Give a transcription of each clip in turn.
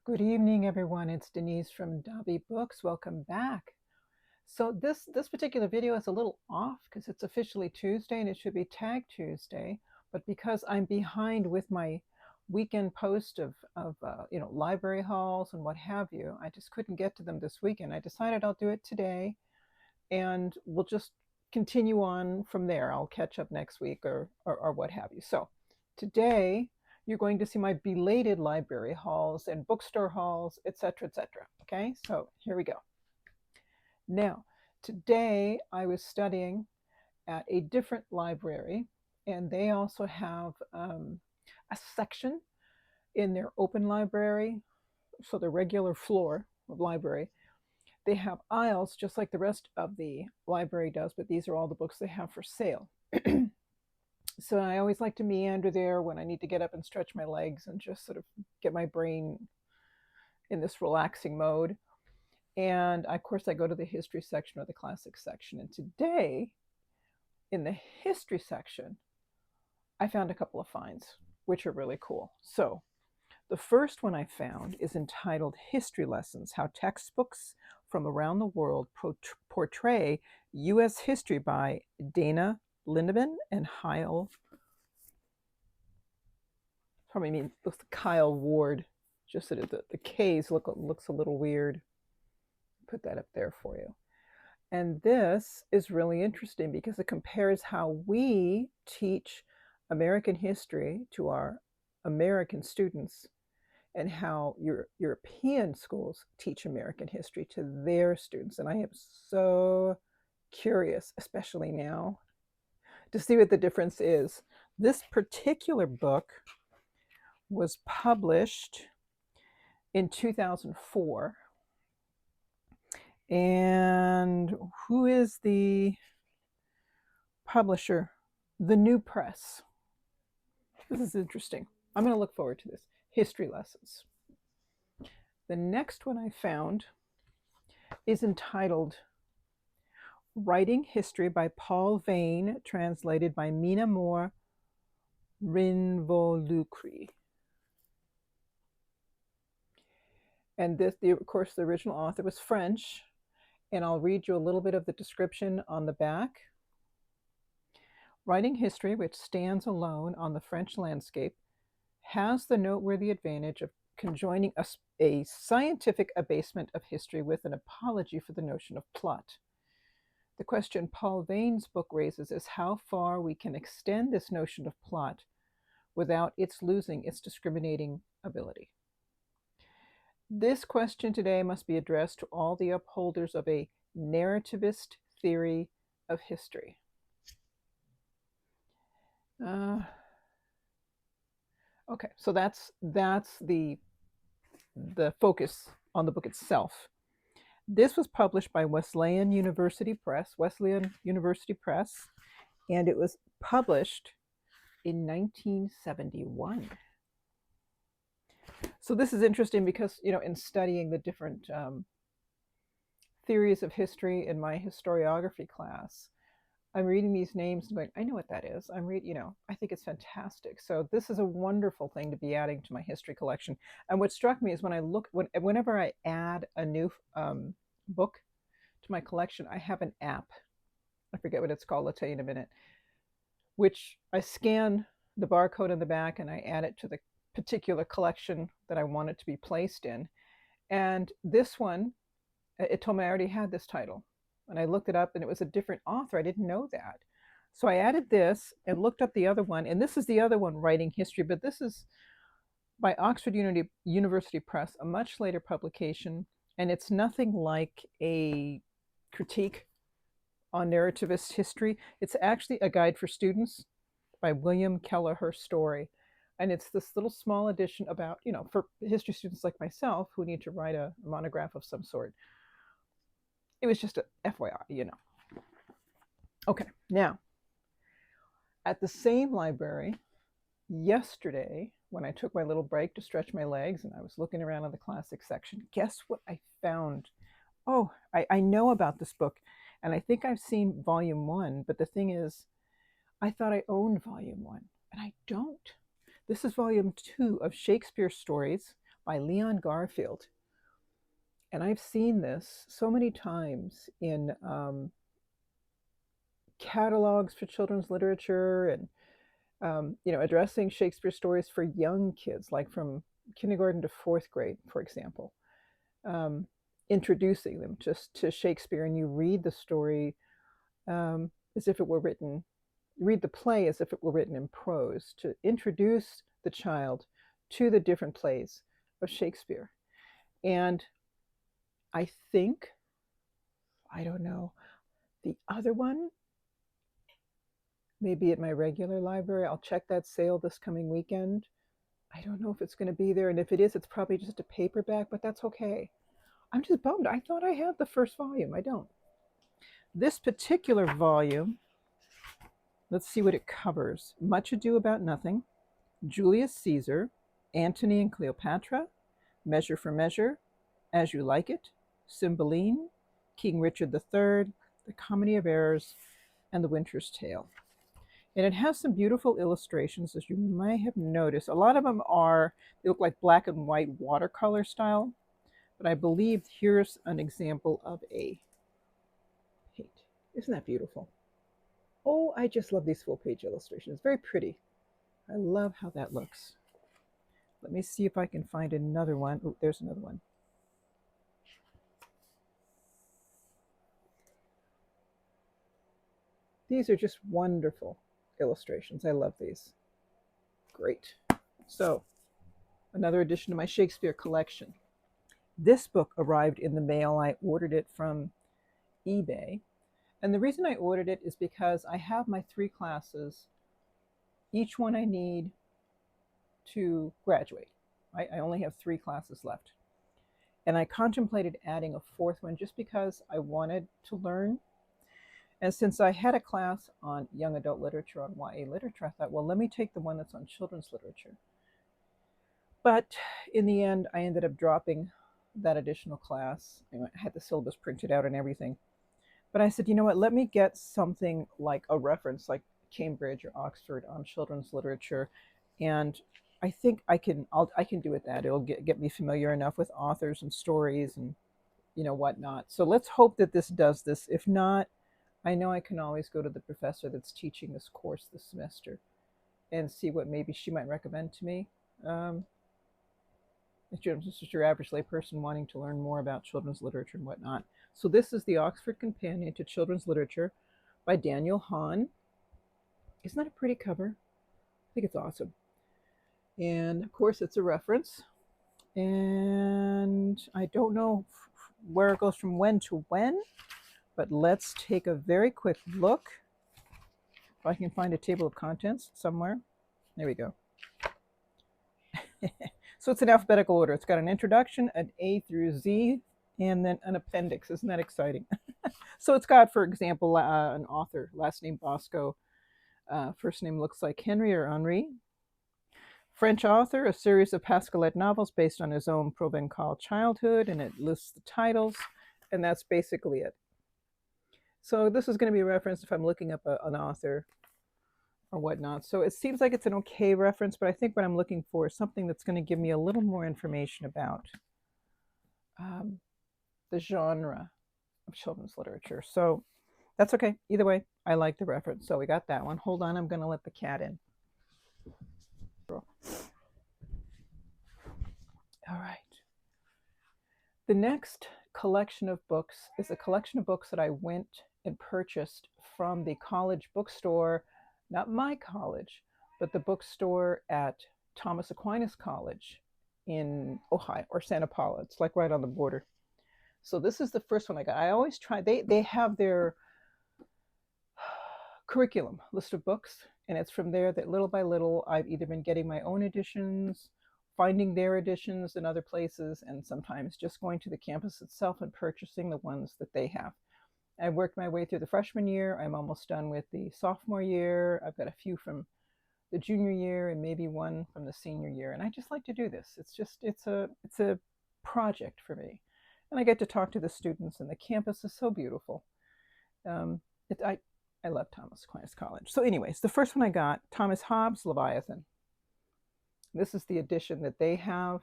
Good evening, everyone. It's Denise from Dobby Books. Welcome back. So this particular video is a little off because it's officially Tuesday and it should be Tag Tuesday. But because I'm behind with my weekend post of library hauls and what have you, I just couldn't get to them this weekend. I decided I'll do it today, and we'll just continue on from there. I'll catch up next week or what have you. So today you're going to see my belated library hauls and bookstore hauls, etc., etc. Okay, so here we go. Now, today I was studying at a different library, and they also have a section in their open library, so the regular floor of library. They have aisles just like the rest of the library does, but these are all the books they have for sale. So I always like to meander there when I need to get up and stretch my legs and just sort of get my brain in this relaxing mode. And of course, I go to the history section or the classics section. And today, in the history section, I found a couple of finds, which are really cool. So the first one I found is entitled History Lessons: How Textbooks from Around the World Portray U.S. History by Dana Lindeman and Kyle Ward. Just that the K's looks a little weird. Put that up there for you. And this is really interesting because it compares how we teach American history to our American students and how European schools teach American history to their students. And I am so curious, especially now, to see what the difference is. This particular book was published in 2004. And who is the publisher? The New Press. This is interesting. I'm going to look forward to this. History Lessons. The next one I found is entitled Writing History by Paul Vane, translated by Mina Moore Rinvolucri. And this, of course, the original author was French, and I'll read you a little bit of the description on the back. Writing history, which stands alone on the French landscape, has the noteworthy advantage of conjoining a scientific abasement of history with an apology for the notion of plot. The question Paul Vane's book raises is how far we can extend this notion of plot without its losing its discriminating ability. This question today must be addressed to all the upholders of a narrativist theory of history. Okay, so that's the focus on the book itself. This was published by Wesleyan University Press, and it was published in 1971. So this is interesting because, in studying the different theories of history in my historiography class, I'm reading these names and going, I know what that is. I think it's fantastic. So this is a wonderful thing to be adding to my history collection. And what struck me is whenever I add a new book to my collection, I have an app. I forget what it's called. I'll tell you in a minute. Which I scan the barcode on the back and I add it to the particular collection that I want it to be placed in. And this one, it told me I already had this title. And I looked it up and it was a different author. I didn't know that. So I added this and looked up the other one. And this is the other one, Writing History, but this is by Oxford University Press, a much later publication. And it's nothing like a critique on narrativist history. It's actually a guide for students by William Kelleher Story. And it's this little small edition about, for history students like myself who need to write a monograph of some sort. It was just a FYI, Okay, now, at the same library, yesterday, when I took my little break to stretch my legs and I was looking around in the classics section, guess what I found? Oh, I know about this book, and I think I've seen volume 1, but the thing is, I thought I owned volume 1, and I don't. This is volume 2 of Shakespeare Stories by Leon Garfield. And I've seen this so many times in catalogs for children's literature and addressing Shakespeare stories for young kids, like from kindergarten to fourth grade, for example, introducing them just to Shakespeare, and you read the story as if it were written, read the play as if it were written in prose, to introduce the child to the different plays of Shakespeare. And I think, I don't know, the other one, maybe at my regular library. I'll check that sale this coming weekend. I don't know if it's going to be there, and if it is, it's probably just a paperback, but that's okay. I'm just bummed. I thought I had the first volume. I don't. This particular volume, let's see what it covers. Much Ado About Nothing, Julius Caesar, Antony and Cleopatra, Measure for Measure, As You Like It, Cymbeline, King Richard III, The Comedy of Errors, and The Winter's Tale. And it has some beautiful illustrations, as you may have noticed. A lot of them they look like black and white watercolor style, but I believe here's an example of a paint. Isn't that beautiful? Oh, I just love these full page illustrations. Very pretty. I love how that looks. Let me see if I can find another one. Oh, there's another one. These are just wonderful illustrations. I love these. Great. So, another addition to my Shakespeare collection. This book arrived in the mail. I ordered it from eBay. And the reason I ordered it is because I have my 3 classes, each one I need to graduate. I only have 3 classes left. And I contemplated adding a 4th one just because I wanted to learn. And since I had a class on young adult literature, on YA literature, I thought, well, let me take the one that's on children's literature. But in the end, I ended up dropping that additional class. I had the syllabus printed out and everything. But I said, you know what, let me get something like a reference, like Cambridge or Oxford on children's literature. And I think I can do it that. It'll get me familiar enough with authors and stories and, whatnot. So let's hope that this does this. If not, I know I can always go to the professor that's teaching this course this semester and see what maybe she might recommend to me. It's just your average layperson wanting to learn more about children's literature and whatnot. So this is the Oxford Companion to Children's Literature by Daniel Hahn. Isn't that a pretty cover? I think it's awesome. And of course, it's a reference. And I don't know where it goes from when to when, but let's take a very quick look. If I can find a table of contents somewhere. There we go. So it's in alphabetical order. It's got an introduction, an A through Z, and then an appendix. Isn't that exciting? So it's got, for example, an author, last name Bosco, first name looks like Henry or Henri. French author, a series of Pascalette novels based on his own Provençal childhood, and it lists the titles, and that's basically it. So this is going to be a reference if I'm looking up an author or whatnot. So it seems like it's an okay reference, but I think what I'm looking for is something that's going to give me a little more information about the genre of children's literature. So that's okay. Either way, I like the reference. So we got that one. Hold on, I'm going to let the cat in. All right. The next collection of books is a collection of books that I went and purchased from the college bookstore, not my college, but the bookstore at Thomas Aquinas College in Ojai or Santa Paula. It's like right on the border. So this is the first one I got. I always try, they have their curriculum list of books, and it's from there that little by little I've either been getting my own editions, finding their editions in other places, and sometimes just going to the campus itself and purchasing the ones that they have. I worked my way through the freshman year. I'm almost done with the sophomore year. I've got a few from the junior year and maybe one from the senior year. And I just like to do this. It's a project for me. And I get to talk to the students, and the campus is so beautiful. I love Thomas Aquinas College. So anyways, the first one I got, Thomas Hobbes' Leviathan. This is the edition that they have.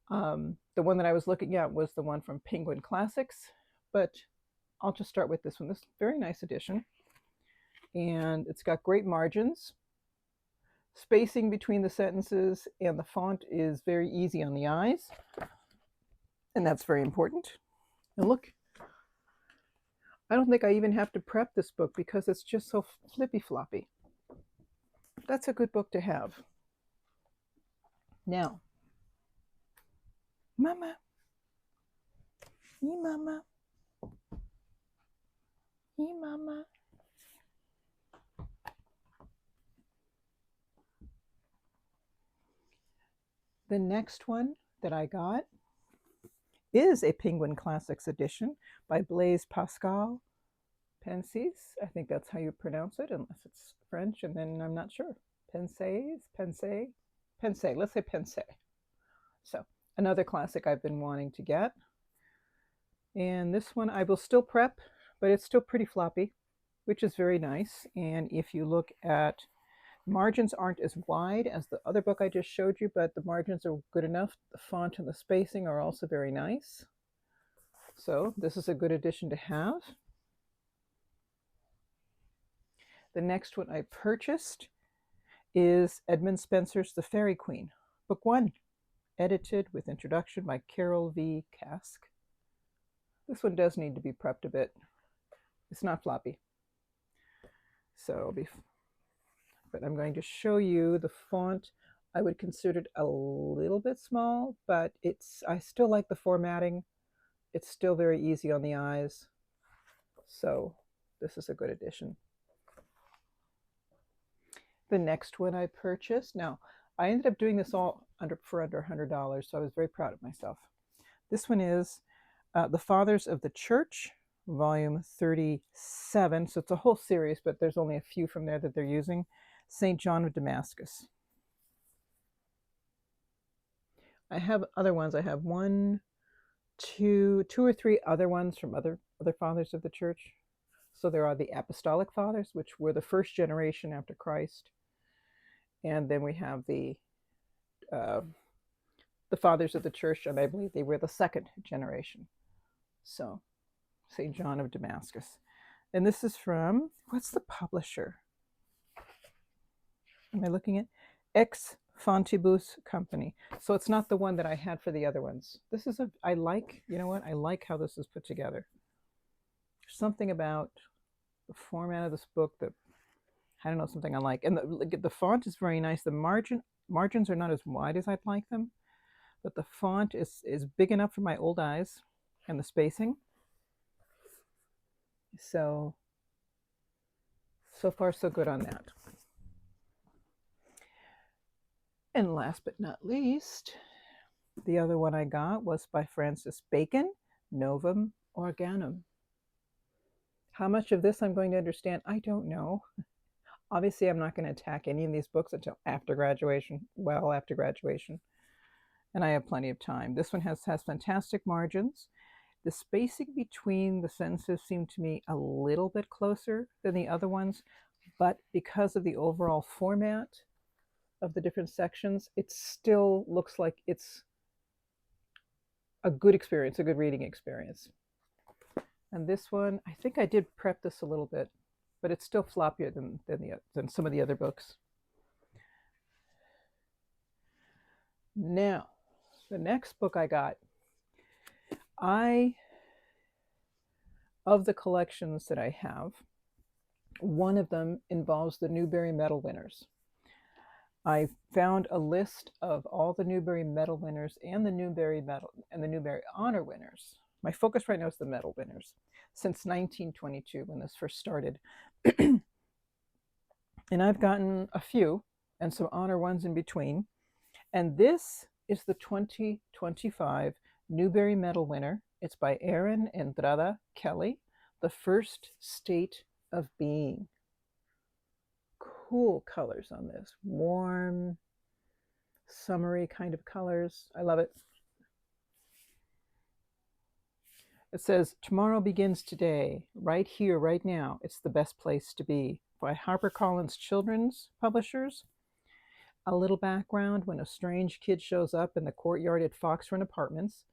The one that I was looking at was the one from Penguin Classics, but I'll just start with this one. This is a very nice edition, and it's got great margins. Spacing between the sentences and the font is very easy on the eyes, and that's very important. And look, I don't think I even have to prep this book because it's just so flippy floppy. That's a good book to have. Now, Mama, Mama, Mama. The next one that I got is a Penguin Classics edition by Blaise Pascal Pensies. I think that's how you pronounce it, unless it's French, and then I'm not sure. Pensies, Pensée, Pensée. Let's say Pensée. So another classic I've been wanting to get. And this one I will still prep, but it's still pretty floppy, which is very nice. And if you look at margins, aren't as wide as the other book I just showed you, but the margins are good enough. The font and the spacing are also very nice. So this is a good addition to have. The next one I purchased is Edmund Spenser's The Fairy Queen, Book 1, edited with introduction by Carol V. Cask. This one does need to be prepped a bit. It's not floppy. But I'm going to show you the font. I would consider it a little bit small, but I still like the formatting. It's still very easy on the eyes. So this is a good addition. The next one I purchased, now I ended up doing this all for under $100, so I was very proud of myself. This one is The Fathers of the Church, volume 37. So it's a whole series, but there's only a few from there that they're using. St. John of Damascus. I have other ones. I have two or three other ones from other fathers of the church. So there are the Apostolic Fathers, which were the first generation after Christ. And then we have the Fathers of the Church, and I believe they were the second generation. So St. John of Damascus. And this is from, what's the publisher? Am I looking at? Ex Fontibus Company. So it's not the one that I had for the other ones. This is I like how this is put together. There's something about the format of this book that, I don't know, something I like. And the font is very nice. The margins are not as wide as I'd like them, but the font is big enough for my old eyes, and the spacing. So far so good on that. And last but not least, the other one I got was by Francis Bacon, Novum Organum. How much of this I'm going to understand, I don't know. Obviously, I'm not going to attack any of these books until after graduation, well after graduation. And I have plenty of time. This one has fantastic margins. The spacing between the sentences seemed to me a little bit closer than the other ones, but because of the overall format of the different sections, it still looks like it's a good experience, a good reading experience. And this one, I think I did prep this a little bit, but it's still floppier than some of the other books. Now, the next book I got, of the collections that I have, one of them involves the Newbery Medal winners. I found a list of all the Newbery Medal winners and the Newbery Medal and the Newbery Honor winners. My focus right now is the medal winners since 1922 when this first started. And I've gotten a few and some honor ones in between. And this is the 2025 Newbery Medal winner. It's by Erin Andrada Kelly, The First State of Being. Cool colors on this. Warm, summery kind of colors. I love it. It says, tomorrow begins today, right here, right now. It's the best place to be. By HarperCollins Children's Publishers. A little background: when a strange kid shows up in the courtyard at Fox Run Apartments,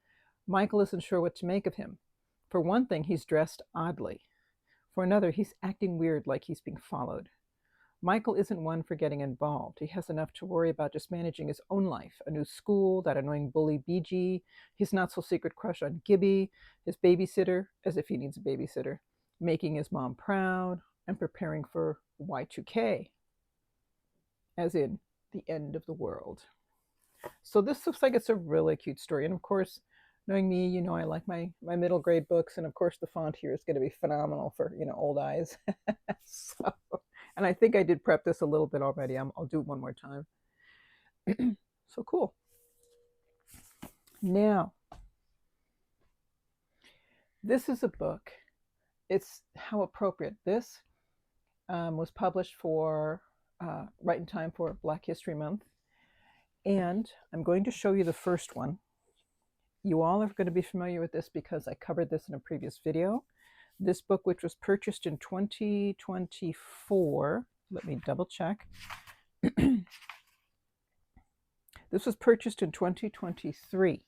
Michael isn't sure what to make of him. For one thing, he's dressed oddly. For another, he's acting weird, like he's being followed. Michael isn't one for getting involved. He has enough to worry about just managing his own life: a new school, that annoying bully BG, his not-so-secret crush on Gibby, his babysitter, as if he needs a babysitter, making his mom proud, and preparing for Y2K, as in the end of the world. So this looks like it's a really cute story. And of course, knowing me, you know I like my middle grade books, and of course the font here is going to be phenomenal for, old eyes. So, and I think I did prep this a little bit already. I'll do it one more time. So cool. Now, this is a book. It's how appropriate. This was published for right in time for Black History Month. And I'm going to show you the first one. You all are going to be familiar with this because I covered this in a previous video. This book, which was purchased in 2024, let me double check. This was purchased in 2023,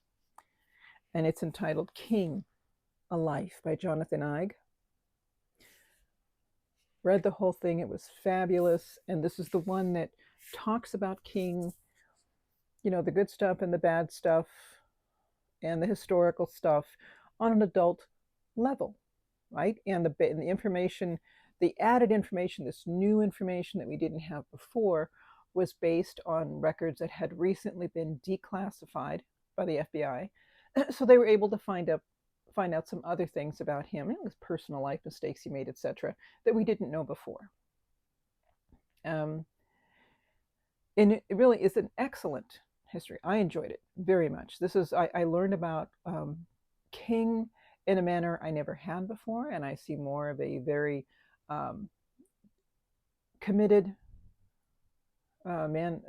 and it's entitled King, A Life by Jonathan Eig. Read the whole thing. It was fabulous. And this is the one that talks about King, the good stuff and the bad stuff and the historical stuff on an adult level, right? And the information, the added information, this new information that we didn't have before, was based on records that had recently been declassified by the FBI. So they were able to find out some other things about him, his personal life, mistakes he made, etc., that we didn't know before. And it really is an excellent history. I enjoyed it very much. I learned about King in a manner I never had before, and I see more of a very committed man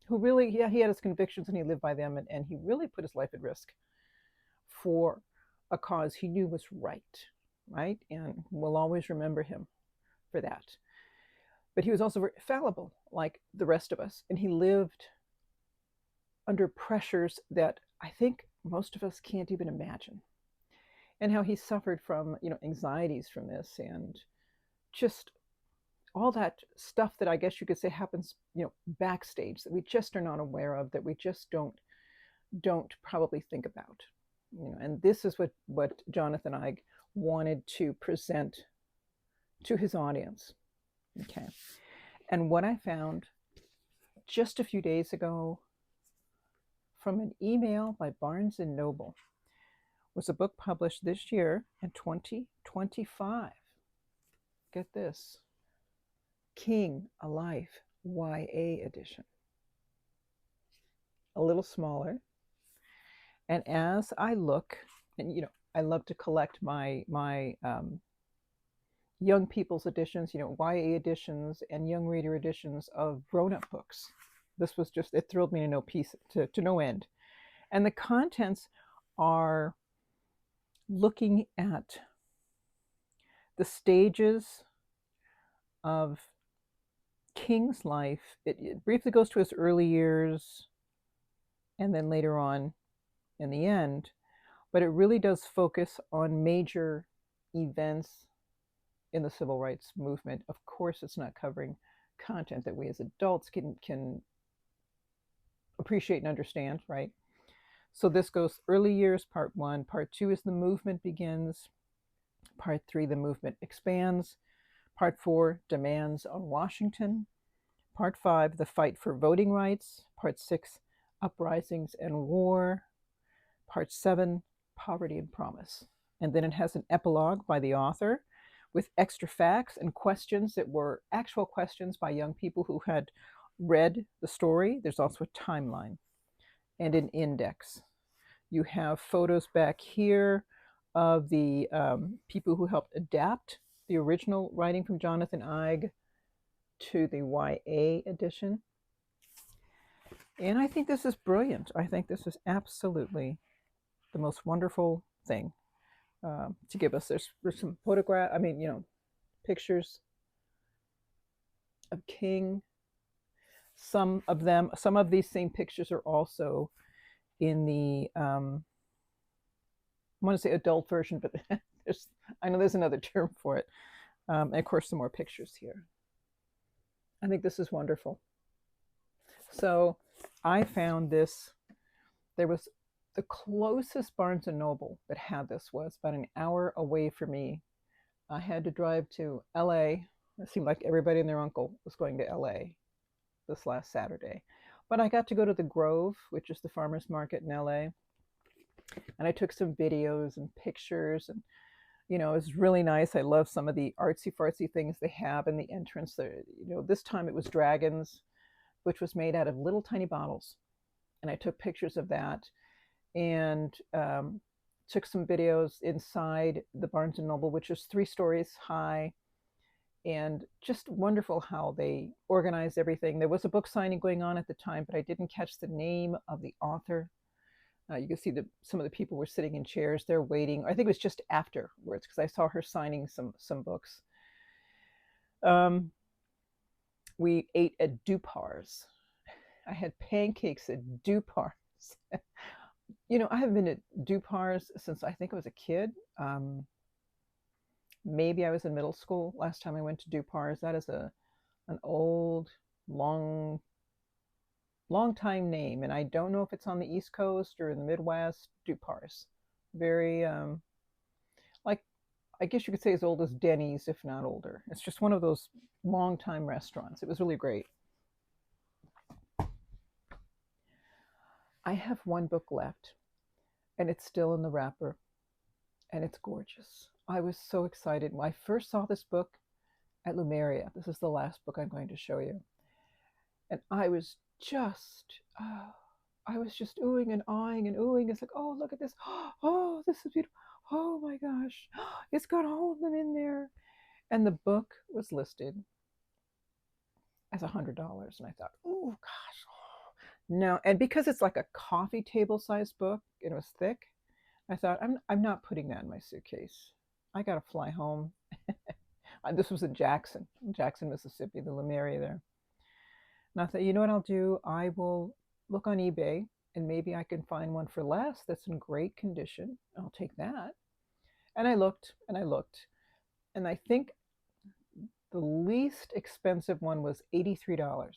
who really, he had his convictions and he lived by them, and he really put his life at risk for a cause he knew was right? And we'll always remember him for that. But he was also very fallible, like the rest of us, and he lived under pressures that I think most of us can't even imagine. And how he suffered from, anxieties from this, and just all that stuff that I guess you could say happens, backstage, that we just are not aware of, that we just don't probably think about. And this is what Jonathan Eig wanted to present to his audience. Okay. And what I found just a few days ago from an email by Barnes & Noble was a book published this year in 2025. Get this. King, A Life, YA edition. A little smaller. And as I look, and I love to collect my young people's editions, YA editions and young reader editions of grown-up books. This was just, it thrilled me to no end. And the contents are looking at the stages of King's life. It briefly goes to his early years and then later on in the end, but it really does focus on major events in the civil rights movement. Of course, it's not covering content that we as adults can appreciate and understand, right? So this goes early years, part 1. Part 2 is the movement begins. Part 3, the movement expands. Part 4, demands on Washington. Part 5, the fight for voting rights. Part 6, uprisings and war. Part 7, poverty and promise. And then it has an epilogue by the author with extra facts and questions that were actual questions by young people who had read the story. There's also a timeline and an index. You have photos back here of the people who helped adapt the original writing from Jonathan Eig to the YA edition. And I think this is brilliant. I think this is absolutely the most wonderful thing to give us. There's some pictures of King some of these same pictures are also in the I want to say adult version, but I know there's another term for it. And of course, some more pictures here. I think this is wonderful. So I found this. There was the closest Barnes and Noble that had this was about an hour away from me. I had to drive to LA. It seemed like everybody and their uncle was going to LA this last Saturday. But I got to go to the Grove, which is the farmer's market in LA. And I took some videos and pictures, and it was really nice. I love some of the artsy fartsy things they have in the entrance there. This time it was dragons, which was made out of little tiny bottles. And I took pictures of that and took some videos inside the Barnes and Noble, which is 3 stories high, and just wonderful how they organized everything. There was a book signing going on at the time, but I didn't catch the name of the author. You can see some of the people were sitting in chairs. They're waiting. I think it was just afterwards because I saw her signing some books. We ate at Dupar's. I had pancakes at Dupar's. I haven't been at Dupar's since I think I was a kid. Maybe I was in middle school last time I went to Dupar's. That is an old, long time name, and I don't know if it's on the East Coast or in the Midwest. Dupar's, very like, I guess you could say as old as Denny's, if not older. It's just one of those long time restaurants. It was really great. I have one book left, and it's still in the wrapper, and it's gorgeous. I was so excited when I first saw this book at Lumeria. This is the last book I'm going to show you, and I was just oohing and awing and oohing. It's like, oh, look at this. Oh, this is beautiful. Oh my gosh, it's got all of them in there. And the book was listed as $100, and I thought, oh gosh, no. And because it's like a coffee table sized book, it was thick, I thought, I'm not putting that in my suitcase. I gotta fly home. This was in Jackson, Mississippi, the Lumeria there. And I thought, you know what I'll do? I will look on eBay, and maybe I can find one for less that's in great condition. I'll take that. And I looked and I looked, and I think the least expensive one was $83.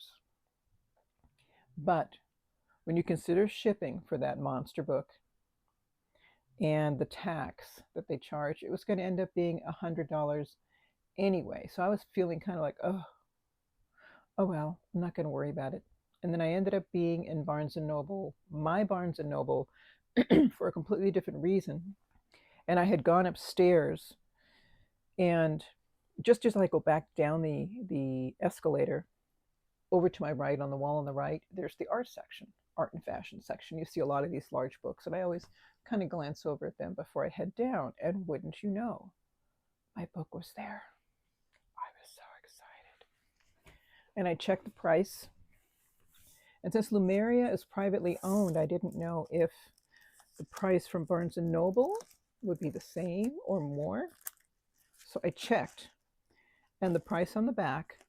But when you consider shipping for that monster book and the tax that they charge, it was going to end up being $100 anyway. So I was feeling kind of like, oh well, I'm not going to worry about it. And then I ended up being in Barnes and Noble, my Barnes and Noble, for a completely different reason. And I had gone upstairs, and just as I go back down the escalator, over to my right, on the wall on the right, there's the art section, art and fashion section. You see a lot of these large books, and I always kind of glance over at them before I head down. And wouldn't you know, my book was there. I was so excited. And I checked the price. And since Lumeria is privately owned, I didn't know if the price from Barnes & Noble would be the same or more. So I checked, and the price on the back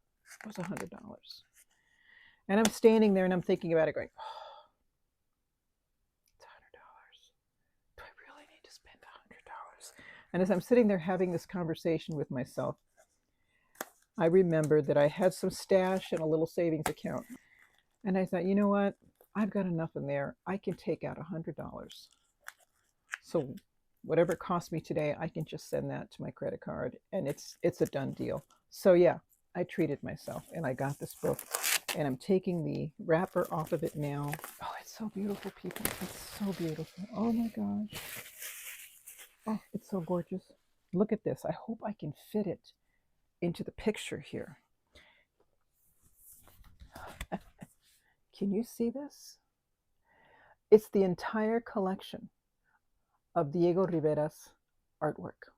was $100. And I'm standing there and I'm thinking about it going, oh, it's $100. Do I really need to spend $100? And as I'm sitting there having this conversation with myself, I remembered that I had some stash in a little savings account. And I thought, you know what? I've got enough in there. I can take out $100. So whatever it cost me today, I can just send that to my credit card, and it's a done deal. So yeah, I treated myself, and I got this book, and I'm taking the wrapper off of it now. Oh, it's so beautiful, people. It's so beautiful. Oh my gosh. Oh, it's so gorgeous. Look at this. I hope I can fit it into the picture here. Can you see this? It's the entire collection of Diego Rivera's artwork.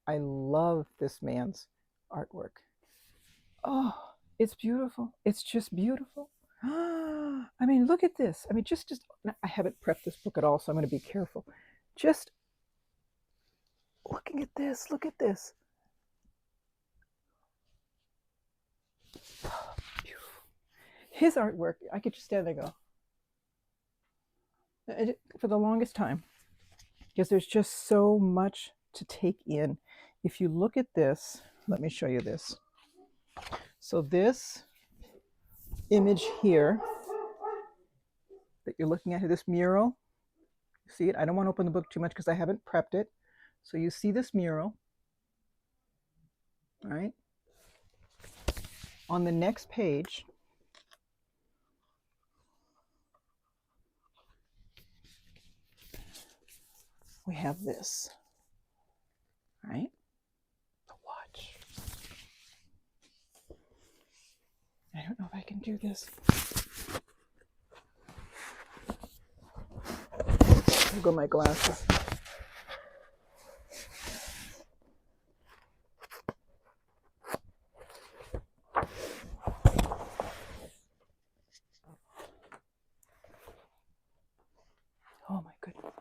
I love this man's artwork. Oh, it's beautiful. It's just beautiful. I mean, look at this. I mean, just I haven't prepped this book at all, so I'm going to be careful. Just looking at this. Look at this. Beautiful. his artwork, I could just stand there and go for the longest time, because there's just so much to take in. If you look at this, let me show you this. So this image here that you're looking at, this mural, see it? I don't want to open the book too much because I haven't prepped it. So you see this mural, all right? On the next page, we have this, right? The watch. I don't know if I can do this. I'll go my glasses. Oh my goodness.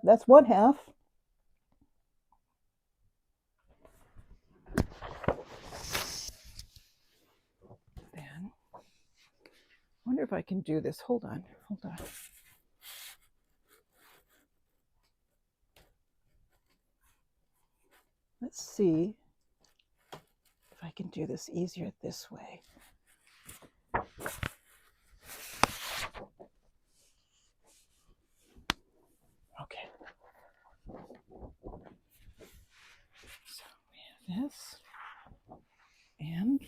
That's one half. Then I wonder if I can do this. Hold on. Let's see if I can do this easier this way. Okay. So we have this and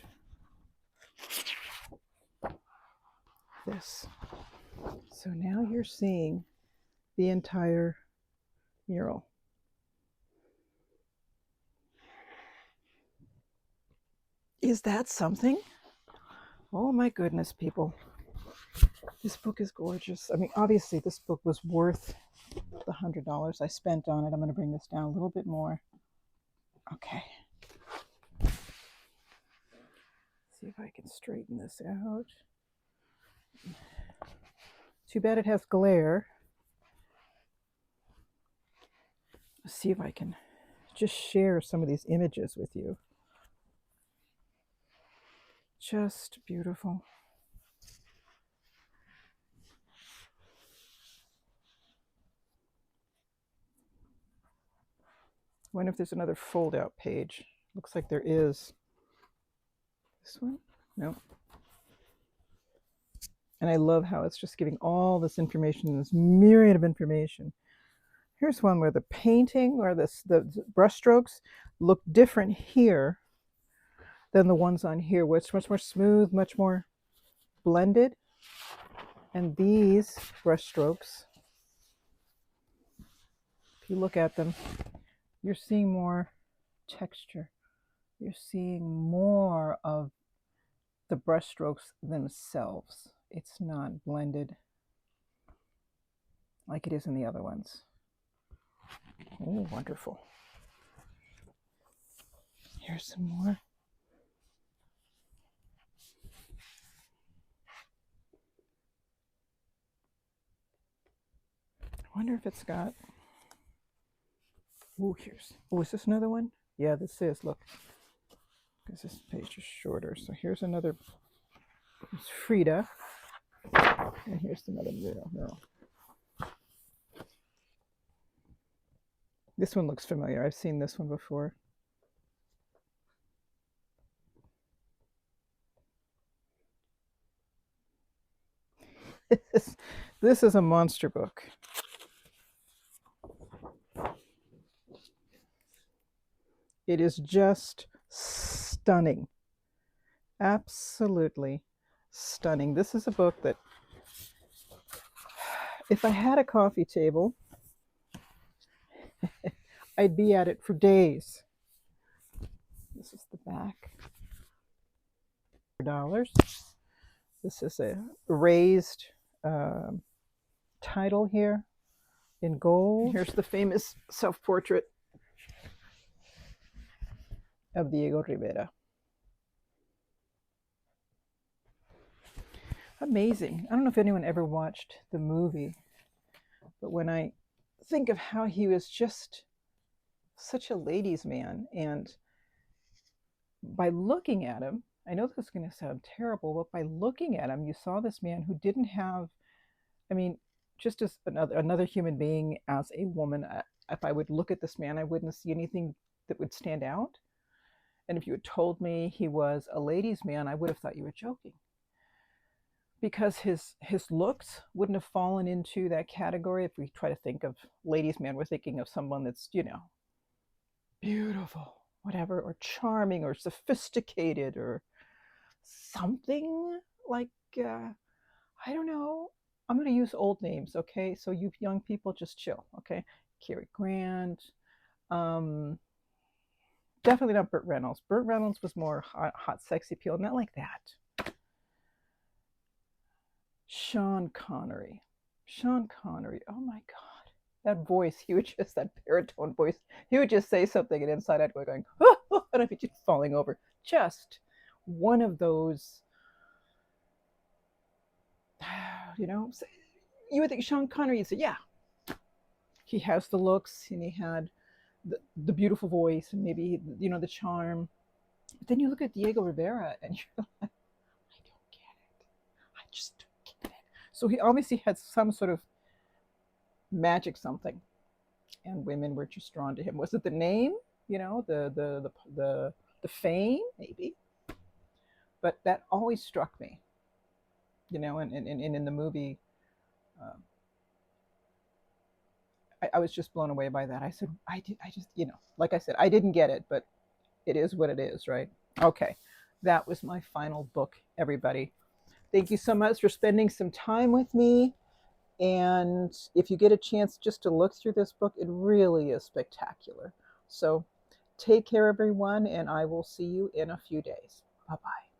this. So now you're seeing the entire mural. Is that something? Oh my goodness, people. This book is gorgeous. I mean, obviously this book was worth the $100 I spent on it. I'm going to bring this down a little bit more. Okay. See if I can straighten this out. Too bad it has glare. Let's see if I can just share some of these images with you. Just beautiful. I wonder if there's another fold-out page. Looks like there is. This one? No. And I love how it's just giving all this information, this myriad of information. Here's one where the painting or the brushstrokes look different here than the ones on here, where it's much more smooth, much more blended. And these brushstrokes, if you look at them, you're seeing more texture. You're seeing more of the brushstrokes themselves. It's not blended like it is in the other ones. Oh, wonderful. Here's some more. I wonder if it's got... Oh, here's... Oh, is this another one? Yeah, this is. Look. Because this page is shorter. So here's another... It's Frida. And here's another mural. This one looks familiar. I've seen this one before. This is a monster book. It is just stunning. Absolutely stunning. This is a book that, if I had a coffee table, I'd be at it for days. This is the back. $4. This is a raised title here in gold. Here's the famous self-portrait of Diego Rivera. Amazing. I don't know if anyone ever watched the movie, but when I think of how he was just such a ladies' man, and by looking at him, I know this is going to sound terrible, but by looking at him, you saw this man who didn't have, I mean, just as another human being, as a woman, if I would look at this man, I wouldn't see anything that would stand out. And if you had told me he was a ladies' man, I would have thought you were joking, because his looks wouldn't have fallen into that category. If we try to think of ladies' man, we're thinking of someone that's, beautiful, whatever, or charming, or sophisticated, or something like, I don't know. I'm going to use old names, okay? So you young people, just chill, okay? Cary Grant, um, definitely not Burt Reynolds. Burt Reynolds was more hot, sexy appeal, not like that. Sean Connery. Sean Connery. Oh my God. That voice, he would just, that baritone voice, he would just say something, and inside I'd go going, oh, oh, and I'd be just falling over. Just one of those, you would think Sean Connery, you'd say, yeah, he has the looks, and he had the beautiful voice, and maybe, the charm. But then you look at Diego Rivera, and you're like, I don't get it. I just don't get it. So he obviously had some sort of magic something, and women were just drawn to him. Was it the name? The fame, maybe. But that always struck me. And in the movie, um, I was just blown away by that. I said, I just, like I said, I didn't get it, but it is what it is, right? Okay, that was my final book, everybody. Thank you so much for spending some time with me. And if you get a chance just to look through this book, it really is spectacular. So take care, everyone, and I will see you in a few days. Bye bye.